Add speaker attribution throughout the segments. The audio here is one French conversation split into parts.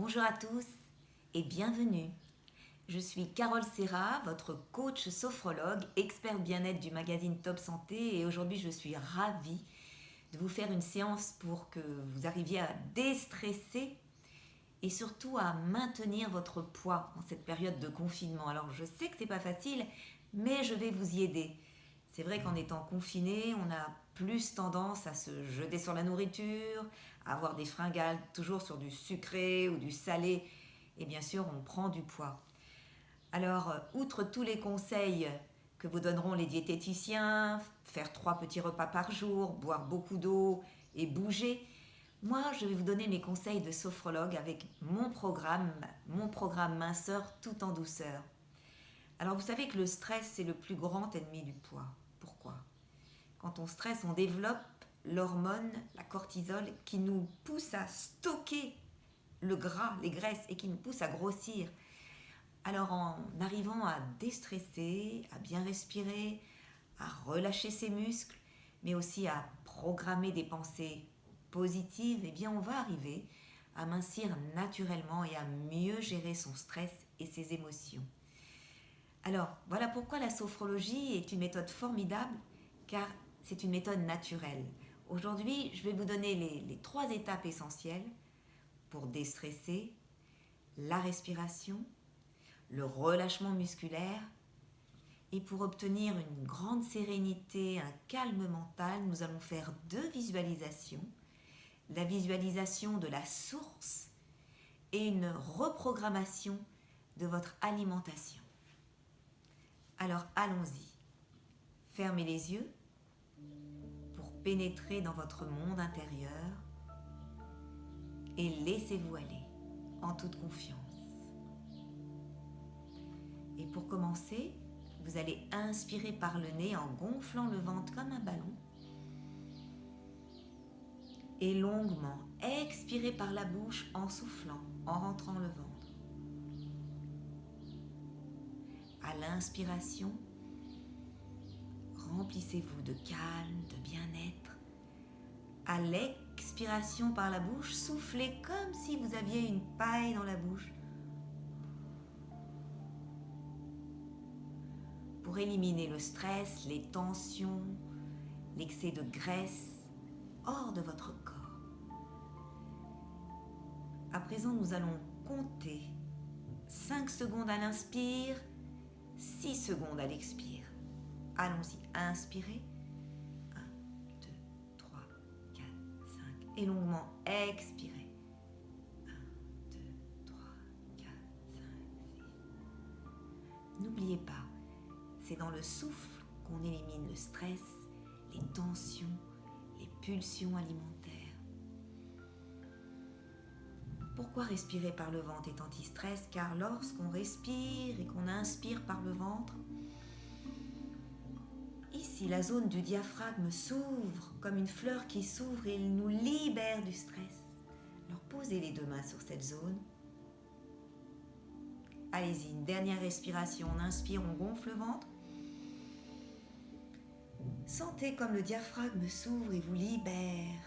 Speaker 1: Bonjour à tous et bienvenue. Je suis Carole Serra, votre coach sophrologue, experte bien-être du magazine Top Santé, et aujourd'hui je suis ravie de vous faire une séance pour que vous arriviez à déstresser et surtout à maintenir votre poids en cette période de confinement. Alors je sais que c'est pas facile, mais je vais vous y aider. C'est vrai qu'en étant confiné, on a plus tendance à se jeter sur la nourriture, à avoir des fringales toujours sur du sucré ou du salé, et bien sûr on prend du poids. Alors, outre tous les conseils que vous donneront les diététiciens, faire 3 petits repas par jour, boire beaucoup d'eau et bouger, moi je vais vous donner mes conseils de sophrologue avec mon programme minceur tout en douceur. Alors vous savez que le stress c'est le plus grand ennemi du poids. Pourquoi ? Quand on stresse, on développe l'hormone, la cortisol, qui nous pousse à stocker le gras, les graisses, et qui nous pousse à grossir. Alors en arrivant à déstresser, à bien respirer, à relâcher ses muscles, mais aussi à programmer des pensées positives, eh bien on va arriver à mincir naturellement et à mieux gérer son stress et ses émotions. Alors voilà pourquoi la sophrologie est une méthode formidable, car c'est une méthode naturelle. Aujourd'hui, je vais vous donner les 3 étapes essentielles pour déstresser: la respiration, le relâchement musculaire, et pour obtenir une grande sérénité, un calme mental, nous allons faire 2 visualisations. La visualisation de la source et une reprogrammation de votre alimentation. Alors allons-y. Fermez les yeux pour pénétrer dans votre monde intérieur et laissez-vous aller en toute confiance. Et pour commencer, vous allez inspirer par le nez en gonflant le ventre comme un ballon et longuement expirer par la bouche en soufflant, en rentrant le ventre. À l'inspiration, remplissez-vous de calme, de bien-être. À l'expiration par la bouche, soufflez comme si vous aviez une paille dans la bouche pour éliminer le stress, les tensions, l'excès de graisse hors de votre corps. À présent, nous allons compter 5 secondes à l'inspire, 6 secondes à l'expire. Allons-y, inspirez. 1, 2, 3, 4, 5. Et longuement expirez. 1, 2, 3, 4, 5, 6. N'oubliez pas, c'est dans le souffle qu'on élimine le stress, les tensions, les pulsions alimentaires. Pourquoi respirer par le ventre est anti-stress ? Car lorsqu'on respire et qu'on inspire par le ventre, ici la zone du diaphragme s'ouvre comme une fleur qui s'ouvre et il nous libère du stress. Alors posez les 2 mains sur cette zone. Allez-y, une dernière respiration. On inspire, on gonfle le ventre. Sentez comme le diaphragme s'ouvre et vous libère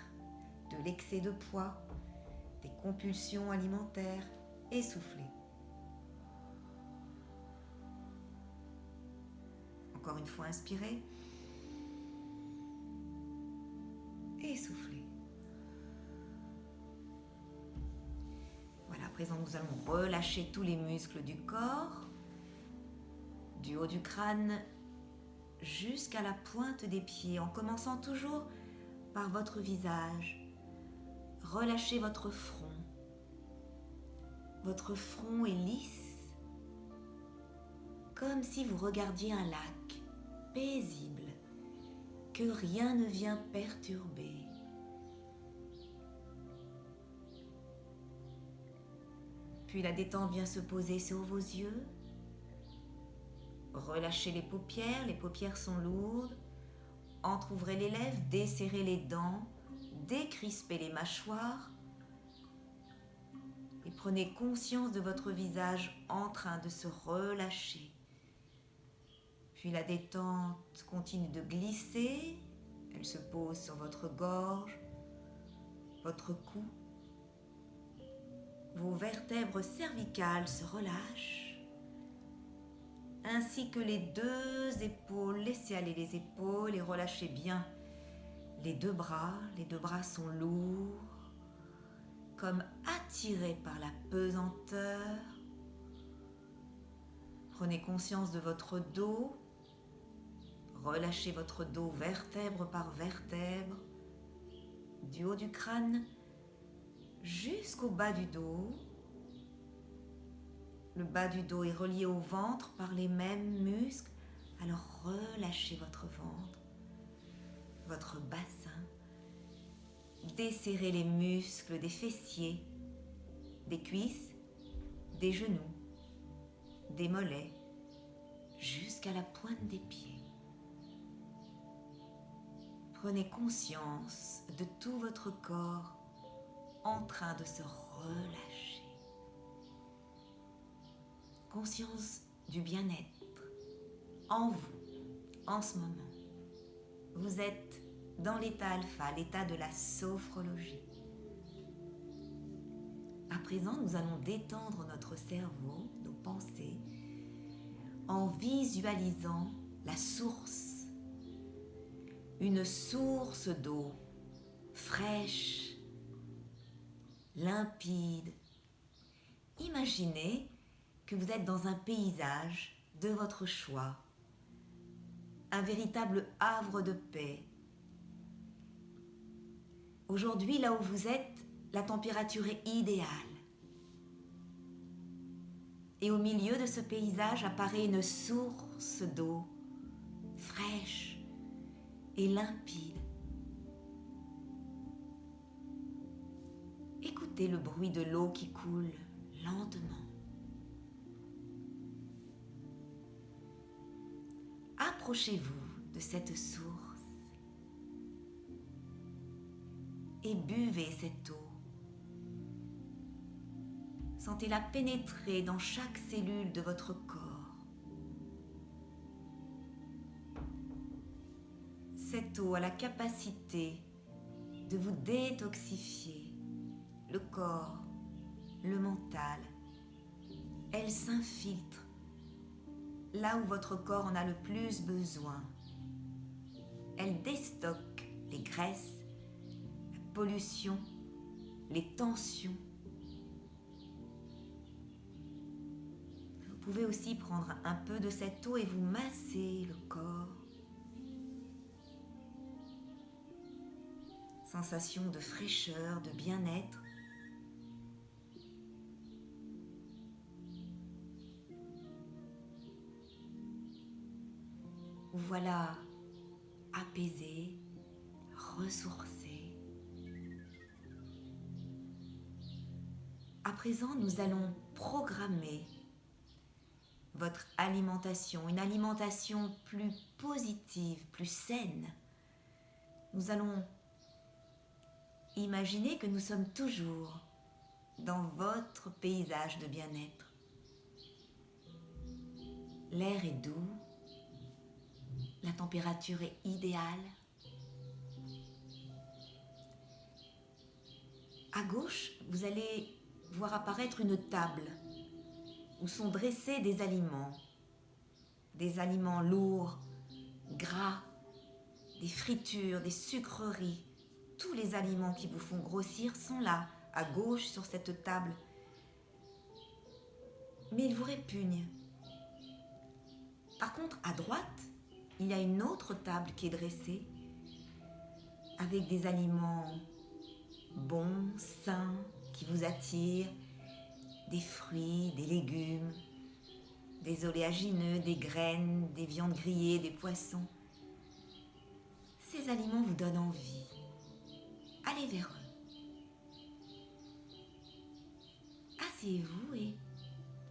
Speaker 1: de l'excès de poids, des compulsions alimentaires. Et soufflez. Encore une fois, inspirez. Et soufflez. Voilà, à présent nous allons relâcher tous les muscles du corps, du haut du crâne jusqu'à la pointe des pieds, en commençant toujours par votre visage. Relâchez votre front. Votre front est lisse, comme si vous regardiez un lac, paisible, que rien ne vient perturber. Puis la détente vient se poser sur vos yeux. Relâchez les paupières sont lourdes. Entr'ouvrez les lèvres, desserrez les dents, décrispez les mâchoires. Et prenez conscience de votre visage en train de se relâcher. Puis la détente continue de glisser. Elle se pose sur votre gorge, votre cou, vos vertèbres cervicales se relâchent, ainsi que les deux épaules. Laissez aller les épaules et relâchez bien les deux bras. Les deux bras sont lourds, comme attirés par la pesanteur. Prenez conscience de votre dos. Relâchez votre dos vertèbre par vertèbre, du haut du crâne jusqu'au bas du dos. Le bas du dos est relié au ventre par les mêmes muscles. Alors relâchez votre ventre, votre bassin. Desserrez les muscles des fessiers, des cuisses, des genoux, des mollets, jusqu'à la pointe des pieds. Prenez conscience de tout votre corps en train de se relâcher. Conscience du bien-être en vous, en ce moment. Vous êtes dans l'état alpha, l'état de la sophrologie. À présent, nous allons détendre notre cerveau, nos pensées, en visualisant la source. Une source d'eau fraîche, limpide. Imaginez que vous êtes dans un paysage de votre choix, un véritable havre de paix. Aujourd'hui, là où vous êtes, la température est idéale. Et au milieu de ce paysage apparaît une source d'eau fraîche et limpide. Écoutez le bruit de l'eau qui coule lentement. Approchez-vous de cette source et buvez cette eau. Sentez-la pénétrer dans chaque cellule de votre corps. Cette eau a la capacité de vous détoxifier le corps, le mental. Elle s'infiltre là où votre corps en a le plus besoin. Elle déstocke les graisses, la pollution, les tensions. Vous pouvez aussi prendre un peu de cette eau et vous masser le corps. Sensation de fraîcheur, de bien-être. Vous voilà apaisé, ressourcé. À présent, nous allons programmer votre alimentation, une alimentation plus positive, plus saine. Nous allons imaginer que nous sommes toujours dans votre paysage de bien-être. L'air est doux, la température est idéale. À gauche, vous allez voir apparaître une table où sont dressés des aliments lourds, gras, des fritures, des sucreries. Tous les aliments qui vous font grossir sont là, à gauche sur cette table. Mais ils vous répugnent. Par contre, à droite, il y a une autre table qui est dressée avec des aliments bons, sains, qui vous attirent, des fruits, des légumes, des oléagineux, des graines, des viandes grillées, des poissons. Ces aliments vous donnent envie. Allez vers eux. Asseyez-vous et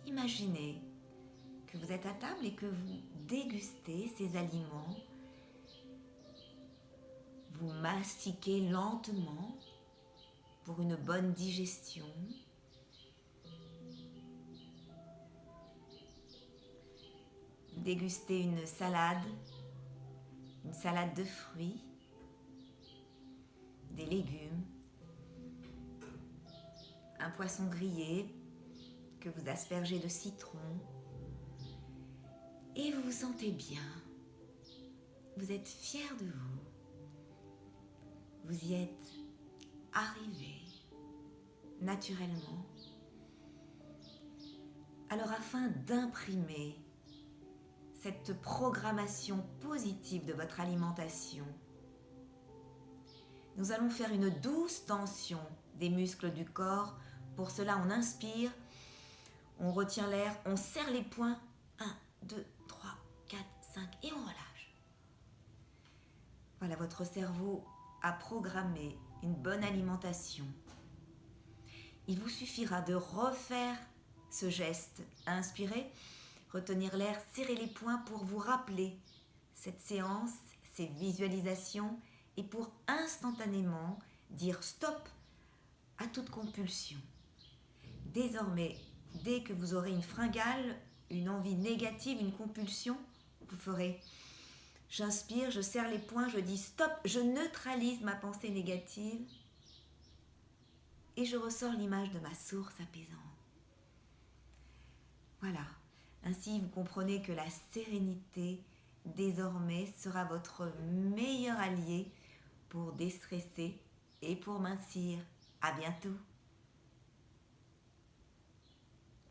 Speaker 1: imaginez que vous êtes à table et que vous dégustez ces aliments. Vous mastiquez lentement pour une bonne digestion. Vous dégustez une salade de fruits, des légumes, un un poisson grillé que vous aspergez de citron et vous vous sentez bien. Vous êtes fier de vous. Vous y êtes arrivé naturellement. Alors afin d'imprimer cette programmation positive de votre alimentation, nous allons faire une douce tension des muscles du corps. Pour cela, on inspire, on retient l'air, on serre les poings. 1, 2, 3, 4, 5 et on relâche. Voilà, votre cerveau a programmé une bonne alimentation. Il vous suffira de refaire ce geste. Inspirez, retenir l'air, serrer les poings pour vous rappeler cette séance, ces visualisations et pour instantanément dire stop à toute compulsion. Désormais, dès que vous aurez une fringale, une envie négative, une compulsion, vous ferez j'inspire, je serre les poings, je dis stop, je neutralise ma pensée négative et je ressors l'image de ma source apaisante. Voilà, ainsi vous comprenez que la sérénité désormais sera votre meilleur allié pour déstresser et pour mincir. À bientôt.